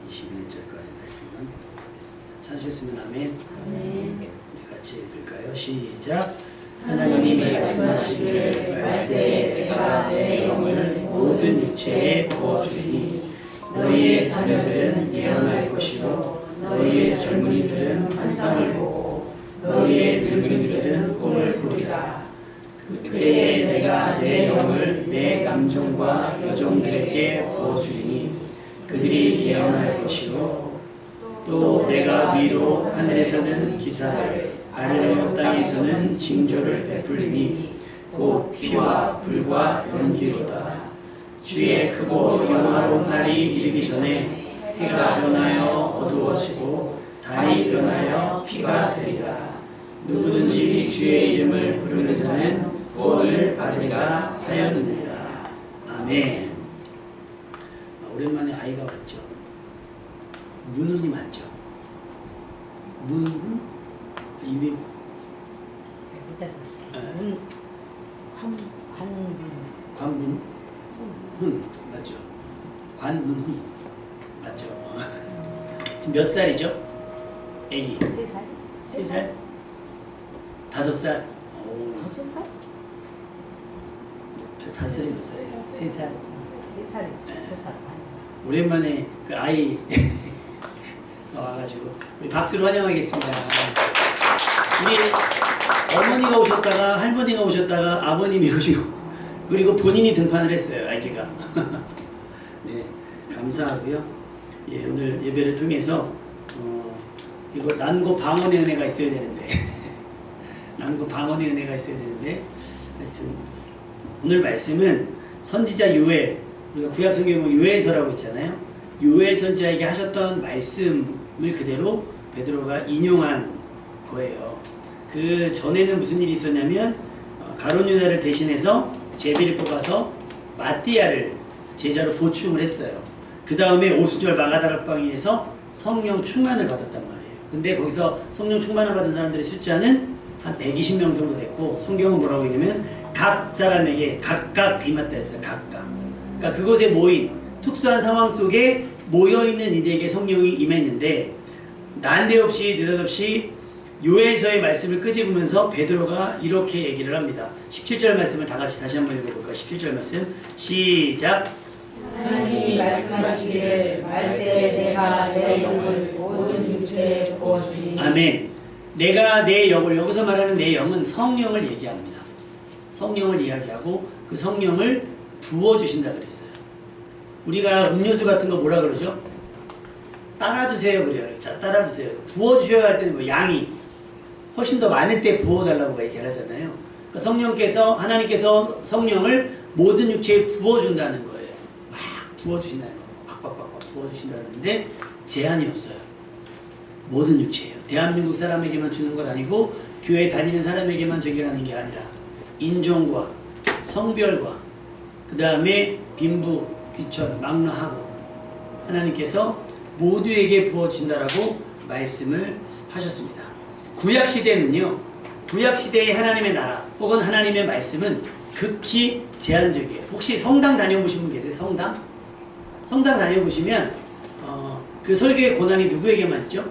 21절까지 말씀을 보겠습니다. 찾으셨으면 아멘. 우리 같이 읽을까요? 시작. 하나님이 말씀하시기를 말세에 내가 내 영을 모든 육체에 부어주리니 너희의 자녀들은 예언할 것이요 너희의 젊은이들은 환상을 보고 너희의 늙은이들은 꿈을 꾸리라. 그때에 내가 내 영을 내 남종과 여종들에게 부어주리니 그들이 예언할 것이요 또 내가 위로 하늘에서는 기사를 아래로 땅에서는 징조를 베풀리니 곧 피와 불과 연기로다. 주의 크고 영화로운 날이 이르기 전에 해가 변하여 어두워지고 달이 변하여 피가 되리라. 누구든지 주의 이름을 부르는 자는 구원을 받으리라 하였느니라. 아멘. 오랜만에 아이가 왔죠. 문훈이 맞죠? 문훈? 입이 관문 훈 맞죠? 관문훈 맞죠? 지금 몇 살이죠? 애기 3살? 3살? 5살? 5살? 5살이 몇 살이에요? 3살? 3살. 3살. 오랜만에 그 아이 와가지고 우리 박수로 환영하겠습니다. 우리 어머니가 오셨다가 할머니가 오셨다가 아버님이 오시고 그리고 본인이 등판을 했어요. 아기가. 네, 감사하고요. 예, 오늘 예배를 통해서 이거 난고 방언의 은혜가 있어야 되는데 난고 방언의 은혜가 있어야 되는데 하여튼 오늘 말씀은 선지자 요엘, 우리가 구약 성경에 보면 요엘서라고 있잖아요. 요엘 선지자에게 하셨던 말씀을 그대로 베드로가 인용한 거예요. 그 전에는 무슨 일이 있었냐면 가룟 유다를 대신해서 제비를 뽑아서 마띠아를 제자로 보충을 했어요. 그 다음에 오순절 마가다락방에서 성령 충만을 받았단 말이에요. 근데 거기서 성령 충만을 받은 사람들의 숫자는 한 120명 정도 됐고 성경은 뭐라고 했냐면 각 사람에게 각각 임했다 했어요. 각각. 그러니까 그곳에 모인 특수한 상황 속에 모여있는 이들에게 성령이 임했는데 난데없이 느닷없이 요엘서의 말씀을 끄집으면서 베드로가 이렇게 얘기를 합니다. 17절 말씀을 다 같이 다시 한번 읽어볼까요? 17절 말씀 시작. 하나님이 말씀하시기를 말세에 내가 내 영을 모든 육체에 부어주리니 아멘. 내가 내 영을, 여기서 말하는 내 영은 성령을 얘기합니다. 성령을 이야기하고 그 성령을 부어주신다 그랬어요. 우리가 음료수 같은 거 뭐라 그러죠? 따라주세요 그래요. 자, 따라주세요. 부어주셔야 할 때는 뭐 양이 훨씬 더 많을 때 부어달라고 얘기를 하잖아요. 그러니까 성령께서, 하나님께서 성령을 모든 육체에 부어준다는 거예요. 막 부어주신다는 거예요. 팍팍팍 부어주신다는데 제한이 없어요. 모든 육체예요. 대한민국 사람에게만 주는 것 아니고 교회 다니는 사람에게만 적용하는 게 아니라 인종과 성별과 그 다음에 빈부, 귀천, 막론하고 하나님께서 모두에게 부어진다라고 말씀을 하셨습니다. 구약시대는요, 구약시대의 하나님의 나라 혹은 하나님의 말씀은 극히 제한적이에요. 혹시 성당 다녀보신 분 계세요? 성당? 성당 다녀보시면 그 설교의 고난이 누구에게만 있죠?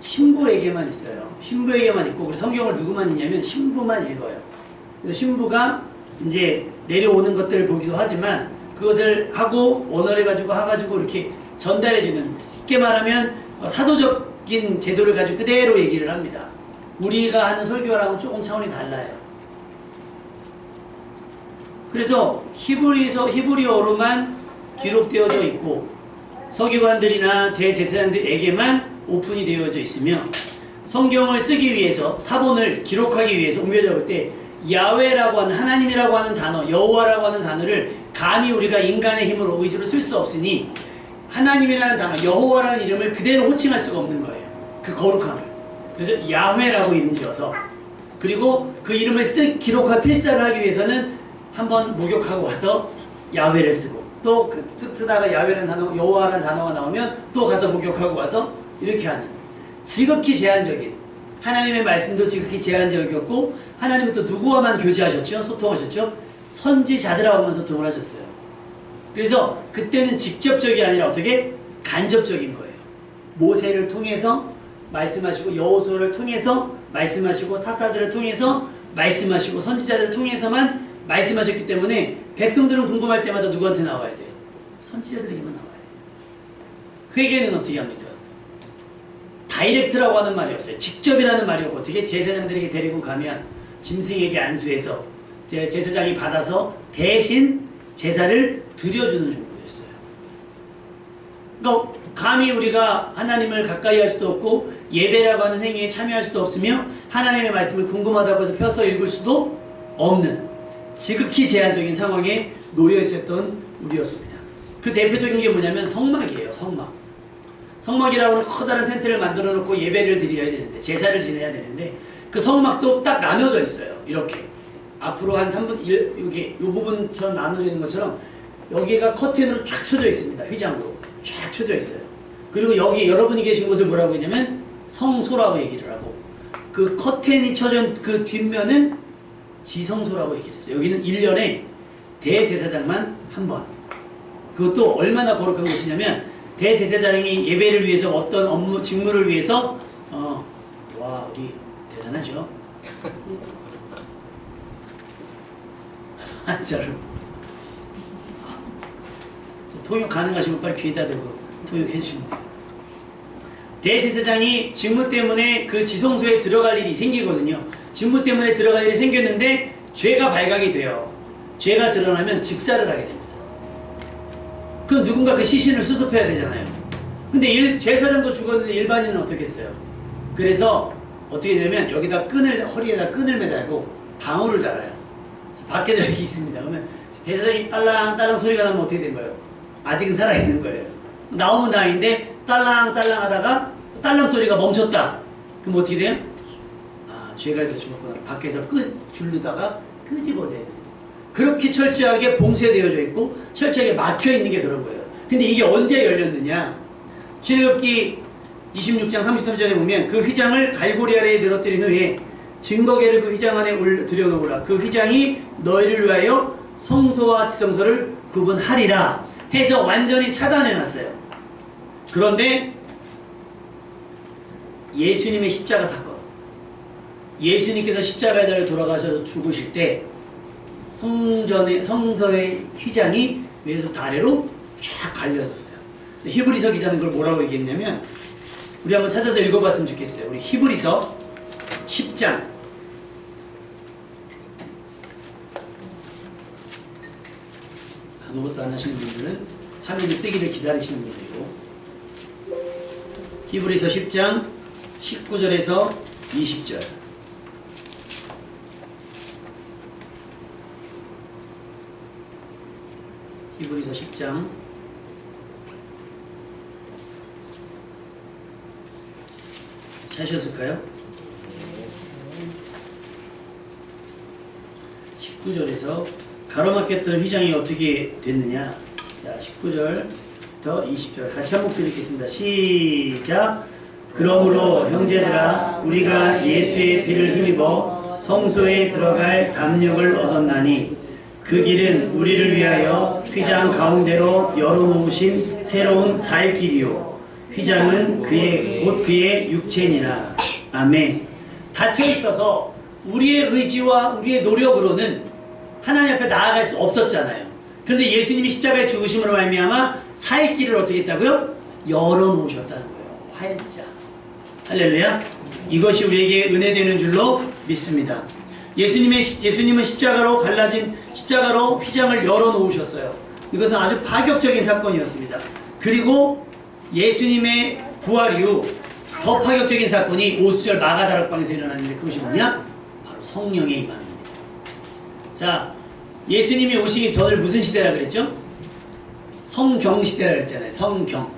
신부에게만 있어요. 신부에게만 있고, 그래서 성경을 누구만 읽냐면 신부만 읽어요. 그래서 신부가 이제 내려오는 것들을 보기도 하지만 그것을 하고 원어를 가지고 이렇게 전달해주는, 쉽게 말하면 사도적인 제도를 가지고 그대로 얘기를 합니다. 우리가 하는 설교랑은 조금 차원이 달라요. 그래서 히브리어로만 기록되어져 있고 서기관들이나 대제사장들에게만 오픈이 되어져 있으며 성경을 쓰기 위해서, 사본을 기록하기 위해서 옮겨져 볼 때 야훼라고 하는, 하나님이라고 하는 단어, 여호와라고 하는 단어를 감히 우리가 인간의 힘으로 의지로 쓸 수 없으니 하나님이라는 단어, 여호와라는 이름을 그대로 호칭할 수가 없는 거예요. 그 거룩함을. 그래서 야훼라고 이름 지어서, 그리고 그 이름을 기록할 필사를 하기 위해서는 한번 목욕하고 와서 야훼를 쓰고, 또 쓰다가 야훼라는 단어, 여호와라는 단어가 나오면 또 가서 목욕하고 와서 이렇게 하는, 지극히 제한적인, 하나님의 말씀도 지극히 제한적이었고 하나님은 또 누구와만 교제하셨죠? 소통하셨죠? 선지자들하고만 소통을 하셨어요. 그래서 그때는 직접적이 아니라 어떻게? 간접적인 거예요. 모세를 통해서 말씀하시고 여호수아를 통해서 말씀하시고 사사들을 통해서 말씀하시고 선지자들을 통해서만 말씀하셨기 때문에 백성들은 궁금할 때마다 누구한테 나와야 돼요? 선지자들에게만 나와야 돼요. 회개는 어떻게 합니까? 다이렉트라고 하는 말이 없어요. 직접이라는 말이 없고 어떻게 제사장들에게 데리고 가면 짐승에게 안수해서 제사장이 받아서 대신 제사를 드려주는 정도였어요. 그러니까 감히 우리가 하나님을 가까이 할 수도 없고 예배라고 하는 행위에 참여할 수도 없으며 하나님의 말씀을 궁금하다고 해서 펴서 읽을 수도 없는 지극히 제한적인 상황에 놓여 있었던 우리였습니다. 그 대표적인 게 뭐냐면 성막이에요. 성막. 성막이라고 하는 커다란 텐트를 만들어 놓고 예배를 드려야 되는데 제사를 지내야 되는데 그 성막도 딱 나눠져 있어요. 이렇게 앞으로 한 3분 1 여기 이 부분처럼 나눠져 있는 것처럼 여기가 커튼으로 쫙 쳐져 있습니다. 휘장으로 쫙 쳐져 있어요. 그리고 여기 여러분이 계신 곳을 뭐라고 했냐면 성소라고 얘기를 하고 그 커튼이 쳐진 그 뒷면은 지성소라고 얘기를 했어요. 여기는 1년에 대제사장만 한 번. 그것도 얼마나 거룩한 곳이냐면 대제사장이 예배를 위해서 어떤 업무 직무를 위해서 와 우리 대단하죠. 한자로 통역 가능하시면 빨리 귀에다 대고 통역해 주시면 돼요. 대제사장이 직무 때문에 그 지성소에 들어갈 일이 생기거든요. 직무 때문에 들어갈 일이 생겼는데 죄가 발각이 돼요. 죄가 드러나면 직사를 하게 됩니다. 그럼 누군가 그 시신을 수습해야 되잖아요. 근데 제사장도 죽었는데 일반인은 어떻게 했어요? 그래서 어떻게 되냐면 여기다 허리에다 끈을 매달고 방울을 달아요. 밖에서 이렇게 있습니다. 그러면 대사장이 딸랑딸랑 소리가 나면 어떻게 된 거예요? 아직은 살아있는 거예요. 나오면 다행인데 딸랑딸랑 하다가 딸랑 소리가 멈췄다. 그럼 어떻게 돼요? 아, 죄가 있어 죽었구나. 밖에서 줄르다가 끄집어내는. 그렇게 철저하게 봉쇄되어져 있고 철저하게 막혀있는 게 그런 거예요. 근데 이게 언제 열렸느냐? 출애굽기 26장 33절에 보면 그 휘장을 갈고리 아래에 늘어뜨린 후에 증거계를 그 휘장 안에 들여놓으라. 그 휘장이 너희를 위하여 성소와 지성소를 구분하리라 해서 완전히 차단해놨어요. 그런데 예수님의 십자가 사건, 예수님께서 십자가에 달려 돌아가셔서 죽으실 때 성서의 휘장이 왼손 아래로 쫙 갈려졌어요. 히브리서 기자는 그걸 뭐라고 얘기했냐면 우리 한번 찾아서 읽어봤으면 좋겠어요. 우리 히브리서 10장 아무것도 안 하시는 분들은 화면이 뜨기를 기다리시는 분들이고 히브리서 10장 19절에서 20절 히브리서 10장 19절에서 가로막혔던 휘장이 어떻게 됐느냐. 자, 19절부터 20절 같이 한 목소리 읽겠습니다. 시작. 그러므로 형제들아 우리가 예수의 피를 힘입어 성소에 들어갈 담력을 얻었나니 그 길은 우리를 위하여 휘장 가운데로 열어놓으신 새로운 살 길이요 휘장은 곧 그의 육체니라. 아멘. 닫혀 있어서 우리의 의지와 우리의 노력으로는 하나님 앞에 나아갈 수 없었잖아요. 그런데 예수님이 십자가에 죽으심으로 말미암아 살 길을 어떻게 했다고요? 열어놓으셨다는 거예요. 활짝. 할렐루야. 이것이 우리에게 은혜되는 줄로 믿습니다. 예수님은 십자가로 휘장을 열어놓으셨어요. 이것은 아주 파격적인 사건이었습니다. 그리고 예수님의 부활 이후 더 파격적인 사건이 오수절 마가다락방에서 일어났는데 그것이 뭐냐? 바로 성령의 임함입니다. 자, 예수님이 오시기 전을 무슨 시대라 그랬죠? 성경 시대라 그랬잖아요. 성경.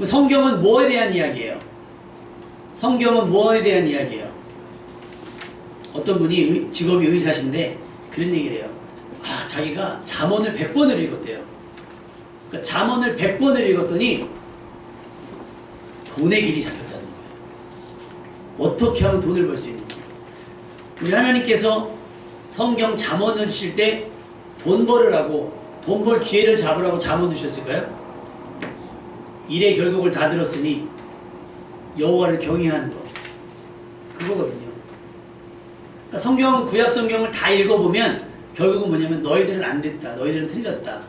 성경은 뭐에 대한 이야기예요? 성경은 뭐에 대한 이야기예요? 어떤 분이 직업이 의사신데 그런 얘기를 해요. 아, 자기가 잠언을 100번을 읽었대요. 그러니까 잠언을 100번을 읽었더니 돈의 길이 잡혔다는 거예요. 어떻게 하면 돈을 벌 수 있는지. 우리 하나님께서 성경 잠언을 주실 때 돈 벌으라고 돈 벌 기회를 잡으라고 잠언 주셨을까요? 일의 결국을 다 들었으니 여호와를 경외하는 것. 그거거든요. 그러니까 성경, 구약 성경을 다 읽어보면 결국은 뭐냐면 너희들은 안 됐다. 너희들은 틀렸다.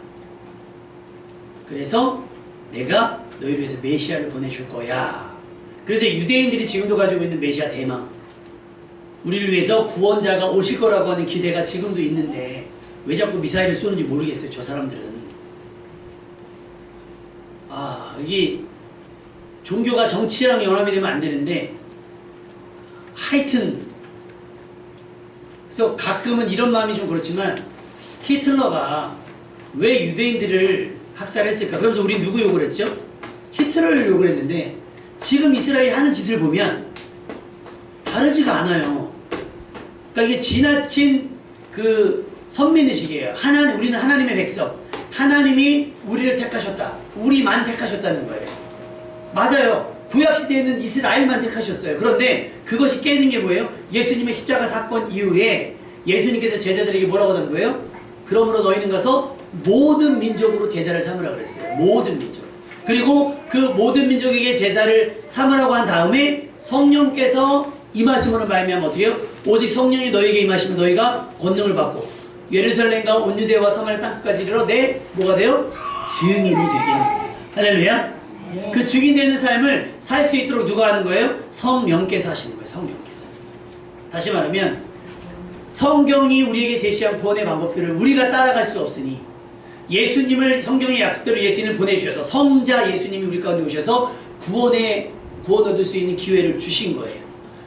그래서 내가 너희를 위해서 메시아를 보내줄 거야. 그래서 유대인들이 지금도 가지고 있는 메시아 대망, 우리를 위해서 구원자가 오실 거라고 하는 기대가 지금도 있는데 왜 자꾸 미사일을 쏘는지 모르겠어요. 저 사람들은. 이게 종교가 정치랑 연합이 되면 안 되는데 하여튼 그래서 가끔은 이런 마음이 좀 그렇지만 히틀러가 왜 유대인들을 학살했을까? 그러면서 우리 누구 욕을 했죠? 히틀러를 욕을 했는데 지금 이스라엘이 하는 짓을 보면 다르지가 않아요. 그러니까 이게 지나친 그 선민의식이에요. 우리는 하나님의 백성. 하나님이 우리를 택하셨다. 우리만 택하셨다는 거예요. 맞아요. 구약시대에는 이스라엘만 택하셨어요. 그런데 그것이 깨진 게 뭐예요? 예수님의 십자가 사건 이후에 예수님께서 제자들에게 뭐라고 하는 거예요? 그러므로 너희는 가서 모든 민족으로 제자를 삼으라고 그랬어요. 모든 민족. 그리고 그 모든 민족에게 제자를 삼으라고 한 다음에 성령께서 임하심으로 말미암아 어떻게 해요? 오직 성령이 너희에게 임하시면 너희가 권능을 받고 예루살렘과 온 유대와 사마리아 땅끝까지 이르러 내 뭐가 돼요? 증인이 되게 합니다. 할렐루야. 그 증인되는 삶을 살 수 있도록 누가 하는 거예요? 성령께서 하시는 거예요. 성령께서. 다시 말하면 성경이 우리에게 제시한 구원의 방법들을 우리가 따라갈 수 없으니 예수님을 성경의 약속대로 예수님을 보내주셔서 성자 예수님이 우리 가운데 오셔서 구원 얻을 수 있는 기회를 주신 거예요.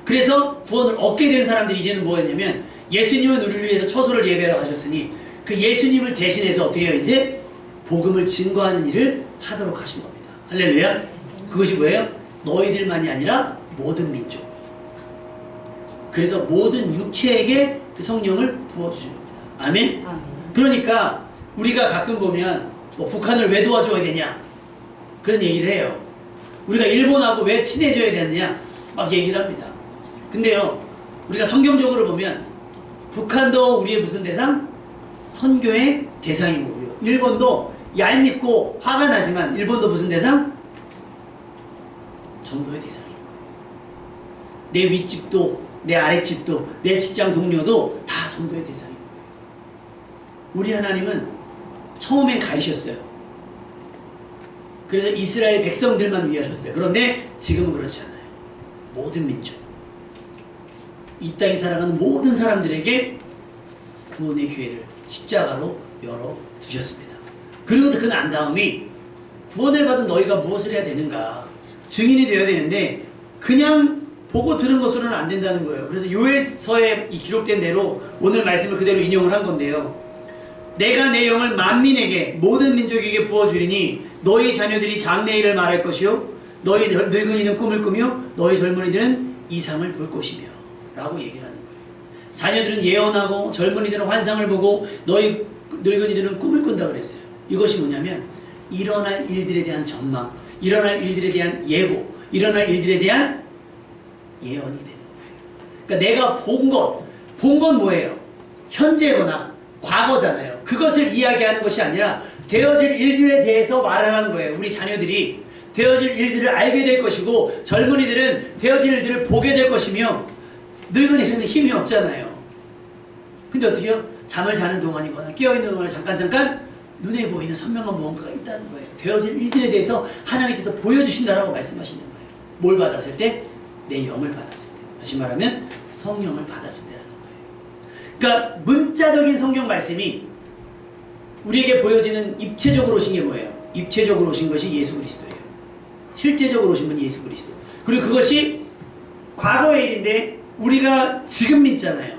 그래서 구원을 얻게 된 사람들이 이제는 뭐였냐면 예수님은 우리를 위해서 처소를 예배하러 가셨으니 그 예수님을 대신해서 어떻게 해요? 이제 복음을 증거하는 일을 하도록 하신 겁니다. 할렐루야. 그것이 뭐예요? 너희들만이 아니라 모든 민족. 그래서 모든 육체에게 그 성령을 부어주신 겁니다. 아멘? 그러니까 우리가 가끔 보면 뭐 북한을 왜 도와줘야 되냐 그런 얘기를 해요. 우리가 일본하고 왜 친해져야 되느냐 막 얘기를 합니다. 근데요 우리가 성경적으로 보면 북한도 우리의 무슨 대상? 선교의 대상인 거고요. 일본도 얄밉고 화가 나지만 일본도 무슨 대상? 전도의 대상이에요. 내 윗집도 내 아랫집도 내 직장 동료도 다 전도의 대상인 거예요. 우리 하나님은 처음엔 가이셨어요. 그래서 이스라엘 백성들만 위하셨어요. 그런데 지금은 그렇지 않아요. 모든 민족, 이 땅에 살아가는 모든 사람들에게 구원의 기회를 십자가로 열어두셨습니다. 그리고 그 난 다음에 구원을 받은 너희가 무엇을 해야 되는가? 증인이 되어야 되는데 그냥 보고 들은 것으로는 안 된다는 거예요. 그래서 요엘서에 이 기록된 대로 오늘 말씀을 그대로 인용을 한 건데요. 내가 내 영을 만민에게 모든 민족에게 부어주리니 너희 자녀들이 장래일을 말할 것이요 너희 늙은이는 꿈을 꾸며 너희 젊은이들은 이상을 볼 것이며 라고 얘기를 하는 거예요. 자녀들은 예언하고 젊은이들은 환상을 보고 너희 늙은이들은 꿈을 꾼다 그랬어요. 이것이 뭐냐면 일어날 일들에 대한 전망, 일어날 일들에 대한 예고, 일어날 일들에 대한 예언이 되는 거예요. 그러니까 내가 본 건 뭐예요? 현재거나 과거잖아요. 그것을 이야기하는 것이 아니라 되어질 일들에 대해서 말하는 거예요. 우리 자녀들이 되어질 일들을 알게 될 것이고 젊은이들은 되어질 일들을 보게 될 것이며 늙은이들은 힘이 없잖아요. 근데 어떻게 해요? 잠을 자는 동안이거나 깨어있는 동안에 잠깐 눈에 보이는 선명한 무언가가 있다는 거예요. 되어질 일들에 대해서 하나님께서 보여주신다라고 말씀하시는 거예요. 뭘 받았을 때? 내 영을 받았을 때. 다시 말하면 성령을 받았을 때라는 거예요. 그러니까 문자적인 성경 말씀이 우리에게 보여지는 입체적으로 오신 게 뭐예요? 입체적으로 오신 것이 예수 그리스도예요. 실제적으로 오신 분이 예수 그리스도. 그리고 그것이 과거의 일인데 우리가 지금 믿잖아요.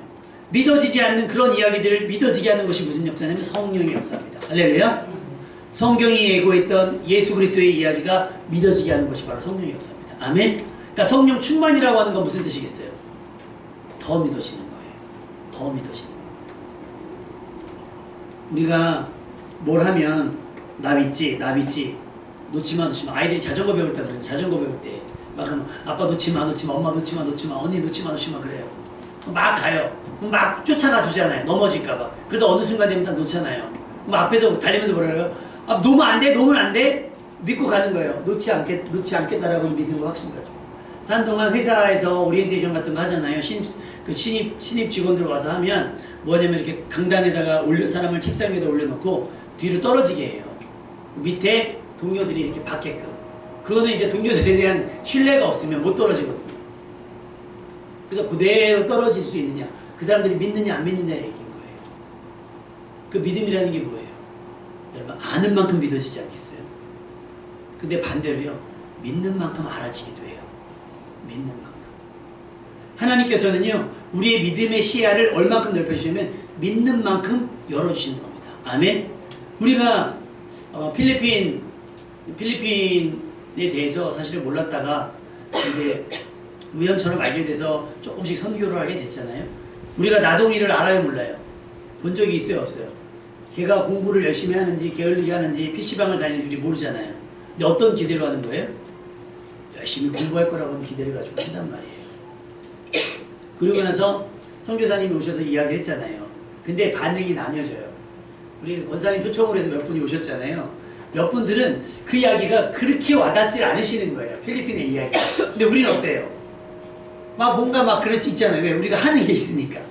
믿어지지 않는 그런 이야기들을 믿어지게 하는 것이 무슨 역사냐면 성령의 역사입니다. 할렐루야. 성경이 예고했던 예수 그리스도의 이야기가 믿어지게 하는 것이 바로 성령의 역사입니다. 아멘. 그러니까 성령 충만이라고 하는 건 무슨 뜻이겠어요? 더 믿어지는 거예요. 더 믿어지는 거예요. 우리가 뭘 하면 나 믿지 놓지마 아이들이 자전거 배울 때 그러는데 자전거 배울 때 막 그러면 아빠 놓지마 엄마 놓지마 언니 놓지마 그래요. 막 가요. 막 쫓아가 주잖아요. 넘어질까봐. 그러다 어느 순간 되면 다 놓잖아요. 그럼 앞에서 달리면서 뭐라 그래요? 아, 놓으면 안 돼? 믿고 가는 거예요. 놓지 않겠다라고 믿은 거 확신 가지고. 산 동안 회사에서 오리엔테이션 같은 거 하잖아요. 신입 직원들 와서 하면 뭐냐면 이렇게 강단에다가 사람을 책상 위에다 올려놓고 뒤로 떨어지게 해요. 밑에 동료들이 이렇게 받게끔. 그거는 이제 동료들에 대한 신뢰가 없으면 못 떨어지거든요. 그래서 그대로 떨어질 수 있느냐, 그 사람들이 믿느냐 안 믿느냐 얘기인 거예요. 그 믿음이라는 게 뭐예요? 여러분, 아는 만큼 믿어지지 않겠어요? 근데 반대로요, 믿는 만큼 알아지기도 해요. 믿는 만큼. 하나님께서는요, 우리의 믿음의 시야를 얼만큼 넓혀주시면 믿는 만큼 열어주시는 겁니다. 아멘. 우리가 필리핀에 대해서 사실은 몰랐다가 이제 우연처럼 알게 돼서 조금씩 선교를 하게 됐잖아요. 우리가 나동이를 알아요, 몰라요? 본 적이 있어요, 없어요? 걔가 공부를 열심히 하는지 게을리게 하는지 PC방을 다니는지 우리 모르잖아요. 근데 어떤 기대로 하는 거예요? 열심히 공부할 거라고는 기대를 가지고 한단 말이에요. 그러고 나서 선교사님이 오셔서 이야기를 했잖아요. 근데 반응이 나뉘어져요. 우리 권사님 표청으로 해서 몇 분이 오셨잖아요. 몇 분들은 그 이야기가 그렇게 와닿지 않으시는 거예요. 필리핀의 이야기. 근데 우리는 어때요? 막 뭔가 막 그렇지 있잖아요. 왜? 우리가 하는 게 있으니까.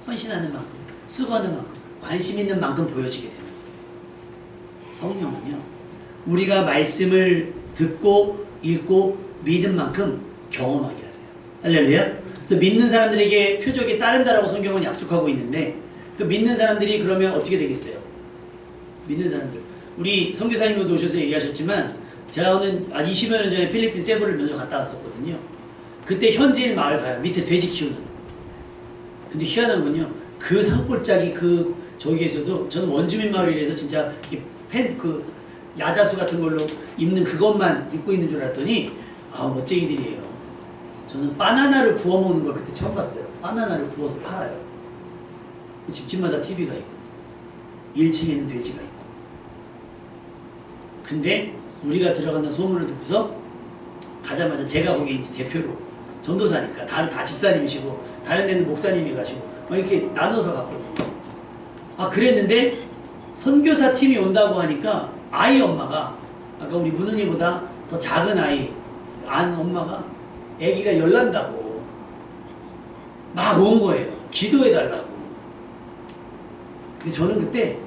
헌신하는 만큼, 수고하는 만큼, 관심 있는 만큼 보여지게 되는 거예요. 성령은요, 우리가 말씀을 듣고 읽고 믿은 만큼 경험하게 하세요. 할렐루야. 그래서 믿는 사람들에게 표적이 따른다라고 성경은 약속하고 있는데, 그 믿는 사람들이 그러면 어떻게 되겠어요? 믿는 사람들. 우리 선교사님도 오셔서 얘기하셨지만, 제가 한 20여 년 전에 필리핀 세부를 먼저 갔다 왔었거든요. 그때 현지인 마을 가요. 밑에 돼지 키우는. 근데 희한한 건요, 그 산골짜기 저기에서도 저는 원주민 마을이라서 진짜 야자수 같은 걸로 입는 그것만 입고 있는 줄 알았더니 멋쟁이들이에요. 저는 바나나를 구워 먹는 걸 그때 처음 봤어요. 바나나를 구워서 팔아요. 집집마다 TV가 있고 1층에는 돼지가 있고. 근데 우리가 들어간다는 소문을 듣고서 가자마자 제가 거기 이제 대표로, 전도사니까 다 집사님이시고 다른 데는 목사님이가지고 막 이렇게 나눠서 갔거든요. 그랬는데 선교사 팀이 온다고 하니까 아이 엄마가, 아까 우리 문은이보다 더 작은 아이 안 엄마가 아기가 열난다고 막 온 거예요. 기도해달라고. 근데 저는 그때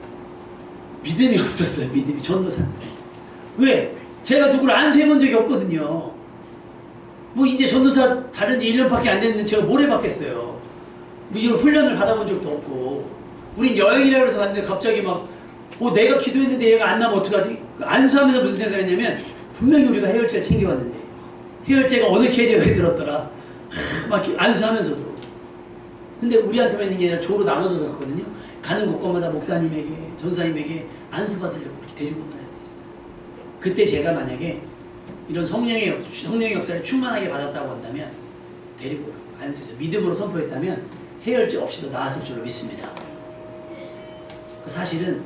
믿음이 없었어요. 믿음이. 전도사. 왜? 제가 누구를 안수해본 적이 없거든요. 뭐 이제 전도사 다른 지 1년밖에 안 됐는데 제가 뭘 해봤겠어요. 뭐 이런 훈련을 받아본 적도 없고. 우린 여행이라고 해서 갔는데 갑자기 막 내가 기도했는데 얘가 안 나면 어떡하지? 안수하면서 무슨 생각을 했냐면, 분명히 우리가 해열제를 챙겨왔는데 해열제가 어느 캐리어에 들었더라. 막 안수하면서도. 근데 우리한테만 있는 게 아니라 조로 나눠져서 갔거든요. 가는 곳곳마다 목사님에게, 전사님에게 안수받으려고 이렇게 데리고 가야 됐어요. 그때 제가 만약에 이런 성령의 역사를 충만하게 받았다고 한다면 데리고 안수해서 믿음으로 선포했다면 해열제 없이도 나았을 줄로 믿습니다. 사실은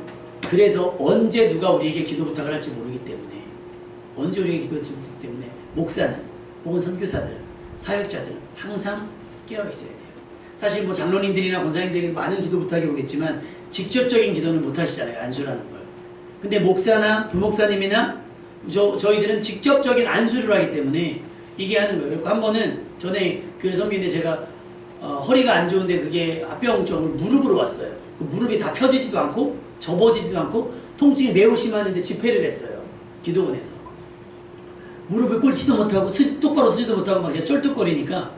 그래서 언제 누가 우리에게 기도 부탁을 할지 모르기 때문에, 언제 우리에게 기도 부탁을 모르기 때문에 목사는 혹은 선교사들은, 사역자들은 항상 깨어있어야 돼요. 사실 뭐 장로님들이나 권사님들에게 많은 기도 부탁이 오겠지만 직접적인 기도는 못 하시잖아요. 안수라는 걸. 근데 목사나 부목사님이나 저희들은 직접적인 안수를 하기 때문에 이게 하는 거예요. 한 번은 전에 교회 선교인데 제가 허리가 안 좋은데 그게 합병증을 무릎으로 왔어요. 그 무릎이 다 펴지지도 않고 접어지지도 않고 통증이 매우 심했는데 집회를 했어요. 기도원에서. 무릎을 꿇지도 못하고 똑바로 서지도 못하고 막 쩔뚝거리니까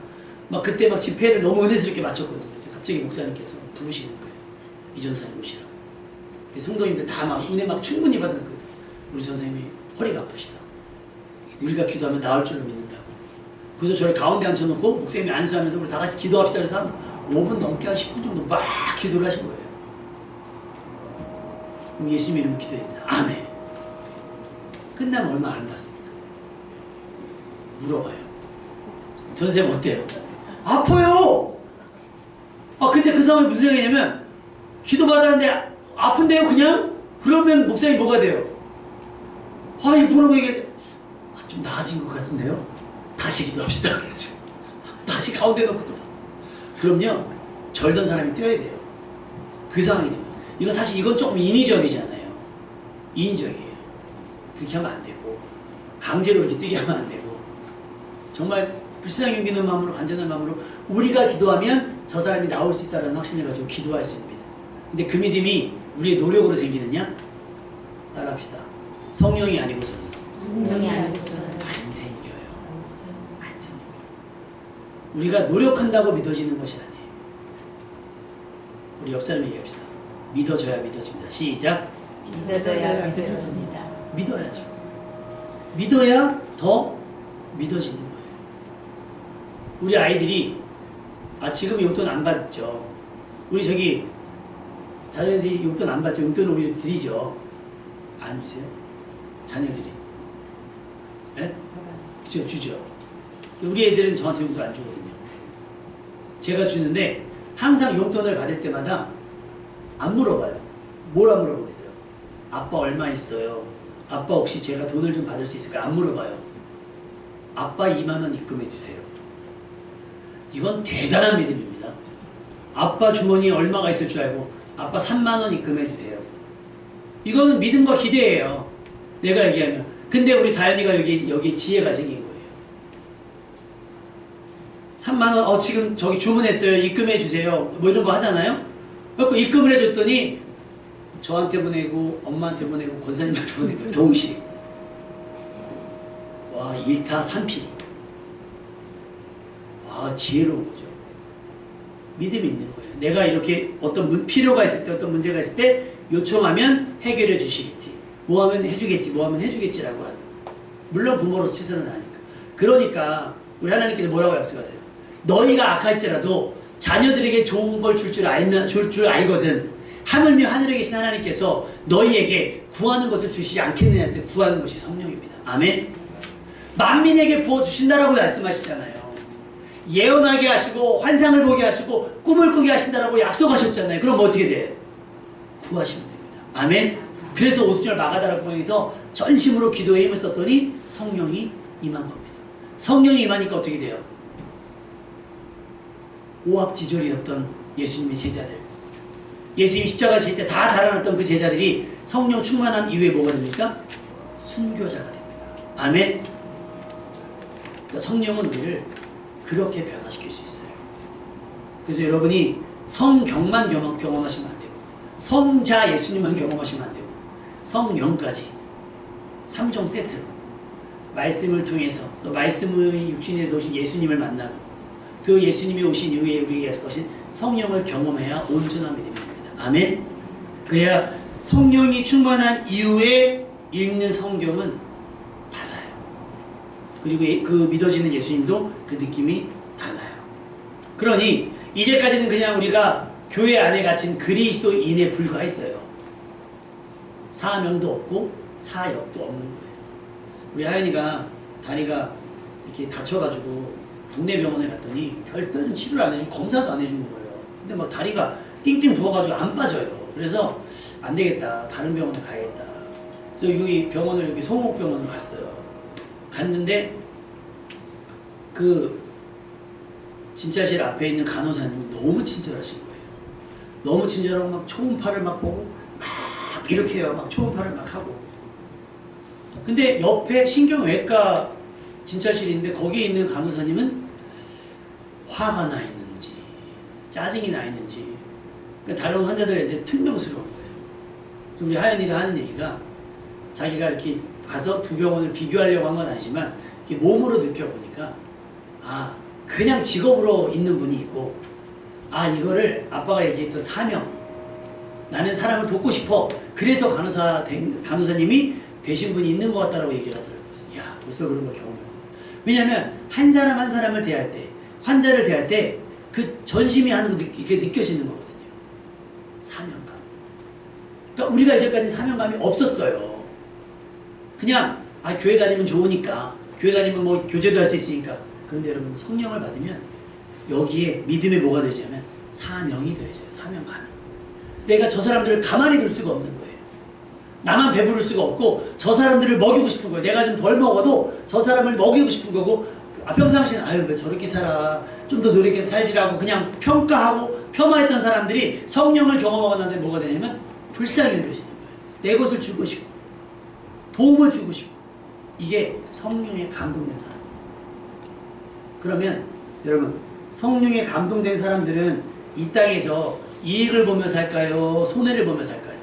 막 그때 막 집회를 너무 은혜스럽게 마쳤거든요. 갑자기 목사님께서 부르시는 거예요. 이 전사님 오시라고. 성도님들 다 막 은혜 막 충분히 받은 거예요. 우리 전사님이 허리가 아프시다. 우리가 기도하면 나을 줄로 믿는다고. 그래서 저를 가운데 앉혀놓고 목사님이 안수하면서 우리 다 같이 기도합시다. 그래서 한 5분 넘게 한 10분 정도 막 기도를 하신 거예요. 그럼 예수님 이름으로 기도합니다. 아멘. 끝나면 얼마 안 났습니다. 물어봐요. 전사님 어때요? 아파요. 근데 그 상황이 무슨 얘기냐면, 기도 받았는데 아픈데요 그냥? 그러면 목사님 뭐가 돼요? 이 뭐라고 얘기해? 좀 나아진 것 같은데요? 다시 기도합시다. 다시 가운데 놓고서. 그럼요, 절던 사람이 뛰어야 돼요. 그 상황이 되면. 이건 사실 이건 조금 인위적이잖아요. 인위적이에요. 그렇게 하면 안 되고 강제로 이렇게 뛰게 하면 안 되고 정말 불쌍히 여기는 마음으로 간절한 마음으로 우리가 기도하면 저 사람이 나올 수 있다는 확신을 가지고 기도할 수 있습니다. 근데 그 믿음이 우리의 노력으로 생기느냐? 따라합시다. 성령이 아니고서는 성령이 아니고서는 안 생겨요. 안 생겨요. 우리가 노력한다고 믿어지는 것이 아니에요. 우리 옆 사람 얘기합시다. 믿어져야 믿어집니다. 시작. 믿어져야 믿어집니다. 믿어야죠. 믿어야 더 믿어지는 거예요. 우리 아이들이 지금 용돈 안 받죠. 우리 저기 자녀들이 용돈 안 받죠. 용돈을 우리 드리죠. 안 주세요? 자녀들이. 예? 그죠? 주죠. 우리 애들은 저한테 용돈 안 주거든요. 제가 주는데 항상 용돈을 받을 때마다 안 물어봐요. 뭘 안 물어보겠어요? 아빠 얼마 있어요? 아빠 혹시 제가 돈을 좀 받을 수 있을까요? 안 물어봐요. 아빠 2만 원 입금해 주세요. 이건 대단한 믿음입니다. 아빠 주머니에 얼마가 있을 줄 알고 아빠 3만 원 입금해 주세요. 이거는 믿음과 기대예요. 내가 얘기하면. 근데 우리 다현이가 여기 지혜가 생긴 거예요. 3만 원 지금 저기 주문했어요. 입금해 주세요. 뭐 이런 거 하잖아요. 그래서 입금을 해줬더니 저한테 보내고 엄마한테 보내고 권사님한테 보내고 동시에 와 1타 3피 와 지혜로운 거죠. 믿음이 있는 거예요. 내가 이렇게 어떤 필요가 있을 때 어떤 문제가 있을 때 요청하면 해결해 주시겠지. 뭐 하면 해주겠지. 뭐 하면 해주겠지라고 하는. 물론 부모로서 최선을 다하니까. 그러니까 우리 하나님께서 뭐라고 약속하세요? 너희가 악할지라도 자녀들에게 좋은 걸 줄 줄 알거든. 하물며 하늘에 계신 하나님께서 너희에게 구하는 것을 주시지 않겠느냐 할 때 구하는 것이 성령입니다. 아멘. 만민에게 부어주신다라고 말씀하시잖아요. 예언하게 하시고 환상을 보게 하시고 꿈을 꾸게 하신다라고 약속하셨잖아요. 그럼 뭐 어떻게 돼? 구하시면 됩니다. 아멘. 그래서 오순절 마가다라 공항에서 전심으로 기도에 힘을 썼더니 성령이 임한 겁니다. 성령이 임하니까 어떻게 돼요? 오합지졸이었던 예수님의 제자들, 예수님 십자가 질 때 다 달아났던 그 제자들이 성령 충만한 이후에 뭐가 됩니까? 순교자가 됩니다. 아멘. 그러니까 성령은 우리를 그렇게 변화시킬 수 있어요. 그래서 여러분이 성경만 경험하시면 안 되고 성자 예수님만 경험하시면 안 되고 성령까지 3종 세트로 말씀을 통해서 또 말씀의 육신에서 오신 예수님을 만나고 그 예수님이 오신 이후에 우리에게 하신 성령을 경험해야 온전한 믿음입니다. 아멘. 그래야 성령이 충만한 이후에 읽는 성경은 달라요. 그리고 그 믿어지는 예수님도 그 느낌이 달라요. 그러니 이제까지는 그냥 우리가 교회 안에 갇힌 그리스도인에 불과했어요. 사명도 없고 사역도 없는 거예요. 우리 하연이가 다리가 이렇게 다쳐가지고 동네 병원에 갔더니 별다른 치료를 안 해주고 검사도 안 해주는 거예요. 근데 막 다리가 띵띵 부어가지고 안 빠져요. 그래서 안 되겠다. 다른 병원에 가야겠다. 그래서 여기 병원을 여기 송옥병원을 갔어요. 갔는데 그 진찰실 앞에 있는 간호사님이 너무 친절하신 거예요. 너무 친절하고 막 초음파를 막 보고 막 이렇게 해요. 막 초음파를 막 하고. 근데 옆에 신경외과 진찰실인데 거기에 있는 간호사님은 화가 나 있는지 짜증이 나 있는지 그러니까 다른 환자들한테 퉁명스러운 거예요. 우리 하연이가 하는 얘기가 자기가 이렇게 가서 두 병원을 비교하려고 한 건 아니지만 이렇게 몸으로 느껴보니까 그냥 직업으로 있는 분이 있고 이거를 아빠가 얘기했던 사명 나는 사람을 돕고 싶어 그래서 간호사님이 되신 분이 있는 것 같다라고 얘기를 하더라고요. 그래서 야 벌써 그런 걸 경험해요. 왜냐하면 한 사람 한 사람을 대할 때 환자를 대할 때 그 전심이 하는 거 그게 느껴지는 거거든요. 사명감. 그러니까 우리가 이제까지 사명감이 없었어요. 그냥 교회 다니면 좋으니까 교회 다니면 뭐 교제도 할 수 있으니까. 그런데 여러분 성령을 받으면 여기에 믿음이 뭐가 되냐면 사명이 되어져요. 사명감이. 그래서 내가 저 사람들을 가만히 둘 수가 없는 거예요. 나만 배부를 수가 없고 저 사람들을 먹이고 싶은 거예요. 내가 좀 덜 먹어도 저 사람을 먹이고 싶은 거고 평상시에는 왜 저렇게 살아 좀 더 노력해서 살지라고 그냥 평가하고 폄하했던 사람들이 성령을 경험하고 난 다음에 뭐가 되냐면 불쌍히 여겨지는 거예요. 내 것을 주고 싶고 도움을 주고 싶고 이게 성령에 감동된 사람. 그러면 여러분 성령에 감동된 사람들은 이 땅에서 이익을 보며 살까요? 손해를 보며 살까요?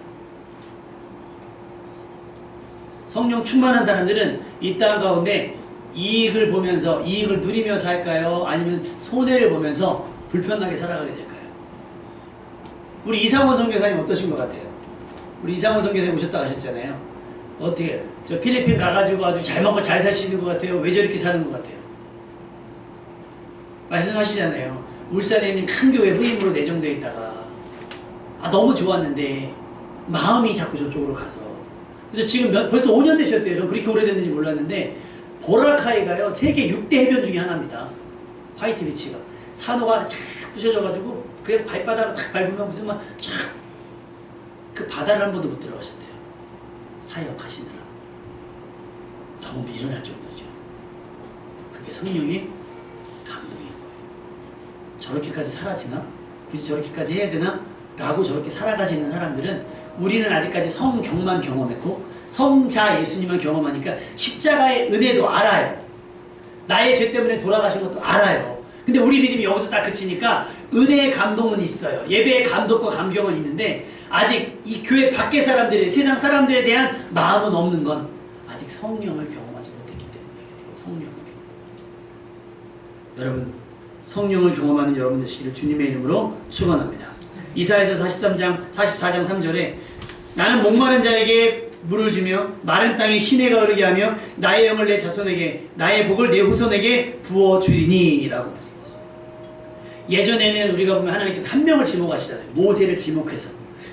성령 충만한 사람들은 이 땅 가운데 이익을 보면서 이익을 누리며 살까요? 아니면 손해를 보면서 불편하게 살아가게 될까요? 우리 이상원 선교사님 어떠신 것 같아요? 우리 이상원 선교사님 오셨다 가셨잖아요. 어떻게 저 필리핀 가가지고 아주 잘 먹고 잘 사시는 것 같아요? 왜 저렇게 사는 것 같아요? 말씀하시잖아요. 울산에 있는 큰 교회 후임으로 내정되어 있다가 너무 좋았는데 마음이 자꾸 저쪽으로 가서 그래서 지금 벌써 5년 되셨대요. 전 그렇게 오래됐는지 몰랐는데 보라카이가요 세계 6대 해변 중에 하나입니다. 화이트 비치가 산호가 쫙 부셔져가지고 그냥 발바닥을 탁 밟으면 무슨 막 쫙 그 바다를 한 번도 못 들어가셨대요. 사역하시느라 너무 미련할 정도죠. 그게 성령의 감동인 거예요. 저렇게까지 살아지나? 굳이 저렇게까지 해야 되나? 라고 저렇게 살아가지는 사람들은 우리는 아직까지 성경만 경험했고 성자 예수님만 경험하니까 십자가의 은혜도 알아요. 나의 죄 때문에 돌아가신 것도 알아요. 근데 우리 믿음이 여기서 딱 그치니까 은혜의 감동은 있어요. 예배의 감동과 감격은 있는데 아직 이 교회 밖의 사람들의 세상 사람들에 대한 마음은 없는 건 아직 성령을 경험하지 못했기 때문이에요. 성령을 여러분 성령을 경험하는 여러분 되시기를 주님의 이름으로 축원합니다. 이사야서 44장 3절에 나는 목마른 자에게 물을 주며 마른 땅에 시내가 흐르게 하며 나의 영을 내 자손에게 나의 복을 내 후손에게 부어주리니 라고 말씀하셨습니다. 예전에는 우리가 보면 하나님께서 한 명을 지목하시잖아요. 모세를 지목해서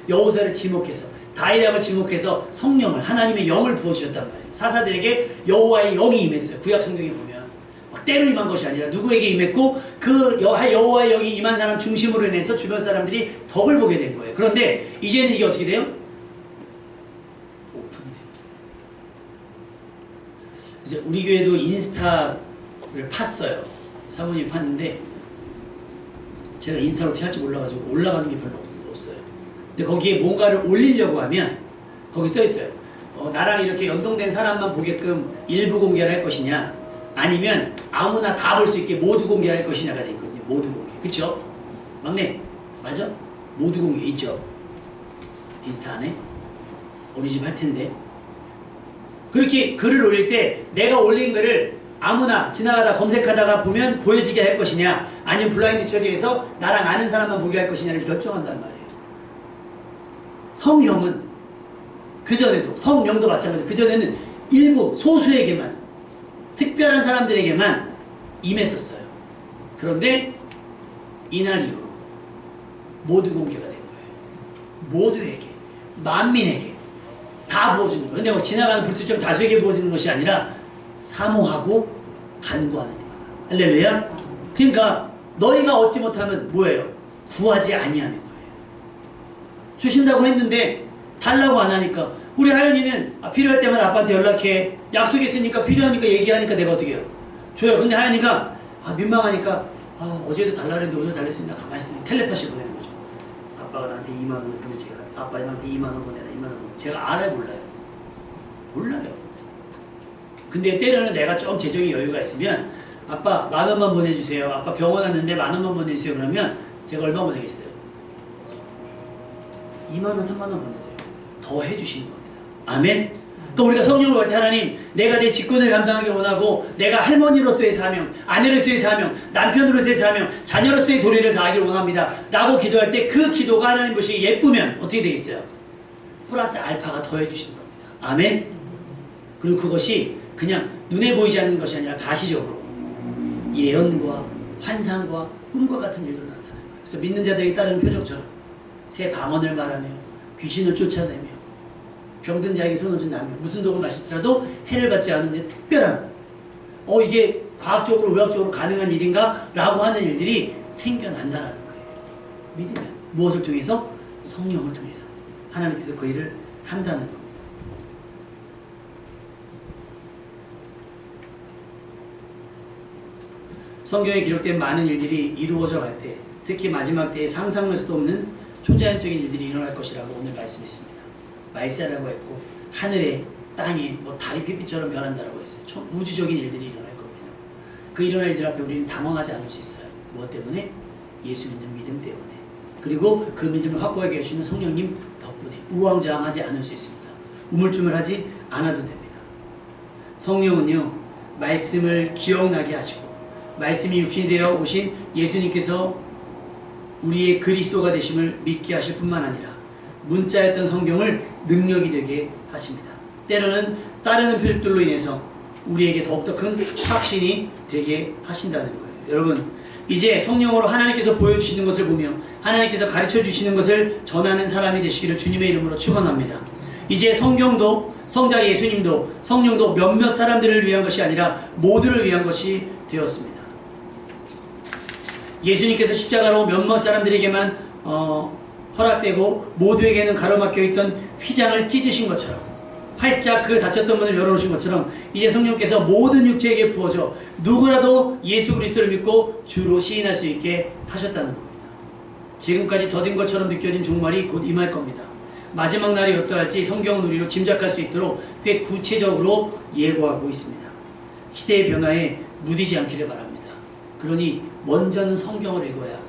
여호사를 지목해서 다윗을 지목해서 성령을 하나님의 영을 부어주셨단 말이에요. 사사들에게 여호와의 영이 임했어요. 구약 성경에 보면 막 때로 임한 것이 아니라 누구에게 임했고 그 여호와의 영이 임한 사람 중심으로 인해서 주변 사람들이 덕을 보게 된 거예요. 그런데 이제는 이게 어떻게 돼요? 오픈이 돼요. 이제 우리 교회도 인스타를 팠어요. 사모님이 팠는데 제가 인스타를 어떻게 할지 몰라가지고 올라가는 게 별로 없어요. 근데 거기에 뭔가를 올리려고 하면 거기 써있어요. 나랑 이렇게 연동된 사람만 보게끔 일부 공개를 할 것이냐 아니면 아무나 다 볼 수 있게 모두 공개를 할 것이냐가 돼 있거든요. 모두 공개. 그쵸? 막내 맞아? 모두 공개 있죠? 인스타 안에? 우리 집 할 텐데 그렇게 글을 올릴 때 내가 올린 글을 아무나 지나가다 검색하다가 보면 보여지게 할 것이냐 아니면 블라인드 처리해서 나랑 아는 사람만 보게 할 것이냐를 결정한단 말이에요. 성령은 그전에도 성령도 마찬가지로 그전에는 일부 소수에게만 특별한 사람들에게만 임했었어요. 그런데 이날 이후로 모두 공개가 된 거예요. 모두에게 만민에게 다 부어주는 거예요. 근데 뭐 지나가는 불특정 다수에게 부어주는 것이 아니라 사모하고 간구하는 이만. 할렐루야. 그러니까 너희가 얻지 못하면 뭐예요? 구하지 아니하는 거예요. 주신다고 했는데 달라고 안 하니까 우리 하연이는 필요할 때마다 아빠한테 연락해. 약속했으니까 필요하니까 얘기하니까 내가 어떻게 해요? 줘요. 근데 하연이가 민망하니까 어제도 달라 그랬는데 오늘 달랬으니까 가만히 있으면 텔레파시 보내는 거죠. 아빠가 나한테 2만 원을 보내주라. 아빠 나한테 2만 원 보내라. 2만 원 보내라. 제가 알아요 몰라요? 몰라요. 근데 때로는 내가 좀 재정이 여유가 있으면 아빠 10,000원만 보내주세요. 아빠 병원 왔는데 10,000원만 보내주세요. 그러면 제가 얼마 보내겠어요? 2만 원, 3만 원 보내세요. 더 해주시는 겁니다. 아멘? 그러니까 우리가 성령을 볼 때 하나님 내가 내 직분을 감당하기 원하고 내가 할머니로서의 사명, 아내로서의 사명, 남편으로서의 사명, 자녀로서의 도리를 다하기를 원합니다. 라고 기도할 때 그 기도가 하나님 보시기에 예쁘면 어떻게 되어 있어요? 플러스 알파가 더 해주시는 겁니다. 아멘? 그리고 그것이 그냥 눈에 보이지 않는 것이 아니라 가시적으로 예언과 환상과 꿈과 같은 일도 나타나는 거예요. 그래서 믿는 자들에게 따르는 표적처럼 새 방언을 말하며 귀신을 쫓아내며 병든 자에게 손을 준다며 무슨 독을 마실지라도 해를 받지 않는 특별한 이게 과학적으로 의학적으로 가능한 일인가? 라고 하는 일들이 생겨난다는 거예요. 믿으면 무엇을 통해서? 성령을 통해서 하나님께서 그 일을 한다는 겁니다. 성경에 기록된 많은 일들이 이루어져 갈 때 특히 마지막 때에 상상할 수도 없는 초자연적인 일들이 일어날 것이라고 오늘 말씀했습니다. 말세라고 했고 하늘에 땅이 뭐 달이 핏빛처럼 변한다고 했어요. 우주적인 일들이 일어날 겁니다. 그 일어날 일들 앞에 우리는 당황하지 않을 수 있어요. 무엇 때문에? 예수 믿는 믿음 때문에. 그리고 그 믿음을 확고하게 해주시는 성령님 덕분에 우왕좌왕하지 않을 수 있습니다. 우물쭈물하지 않아도 됩니다. 성령은요, 말씀을 기억나게 하시고 말씀이 육신이 되어 오신 예수님께서 우리의 그리스도가 되심을 믿게 하실 뿐만 아니라 문자였던 성경을 능력이 되게 하십니다. 때로는 따르는 표적들로 인해서 우리에게 더욱더 큰 확신이 되게 하신다는 거예요. 여러분, 이제 성령으로 하나님께서 보여주시는 것을 보며 하나님께서 가르쳐 주시는 것을 전하는 사람이 되시기를 주님의 이름으로 축원합니다. 이제 성경도 성자 예수님도 성령도 몇몇 사람들을 위한 것이 아니라 모두를 위한 것이 되었습니다. 예수님께서 십자가로 몇몇 사람들에게만 허락되고 모두에게는 가로막혀 있던 휘장을 찢으신 것처럼, 활짝 그 닫혔던 문을 열어놓으신 것처럼 이제 성령께서 모든 육체에게 부어져 누구라도 예수 그리스도를 믿고 주로 시인할 수 있게 하셨다는 겁니다. 지금까지 더딘 것처럼 느껴진 종말이 곧 임할 겁니다. 마지막 날이 어떠할지 성경은 우리로 짐작할 수 있도록 꽤 구체적으로 예고하고 있습니다. 시대의 변화에 무디지 않기를 바랍니다. 그러니 먼저는 성경을 읽어야 하고,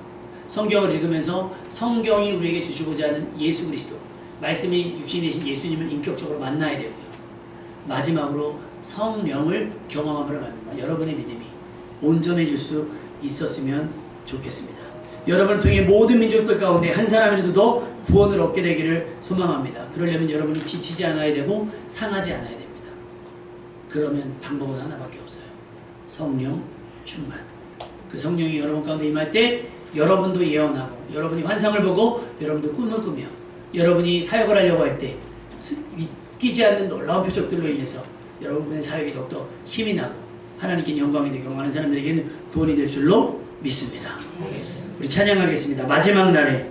성경을 읽으면서 성경이 우리에게 주시고자 하는 예수 그리스도, 말씀이 육신이 되신 예수님을 인격적으로 만나야 되고요. 마지막으로 성령을 경험함으로 말미암아 여러분의 믿음이 온전해질 수 있었으면 좋겠습니다. 여러분을 통해 모든 민족들 가운데 한 사람이라도 더 구원을 얻게 되기를 소망합니다. 그러려면 여러분이 지치지 않아야 되고 상하지 않아야 됩니다. 그러면 방법은 하나밖에 없어요. 성령 충만. 그 성령이 여러분 가운데 임할 때 여러분도 예언하고, 여러분이 환상을 보고, 여러분도 꿈을 꾸며, 여러분이 사역을 하려고 할 때 믿기지 않는 놀라운 표적들로 인해서 여러분의 사역이 더욱더 힘이 나고 하나님께 영광이 되고 경험하는 사람들에게는 구원이 될 줄로 믿습니다. 우리 찬양하겠습니다. 마지막 날에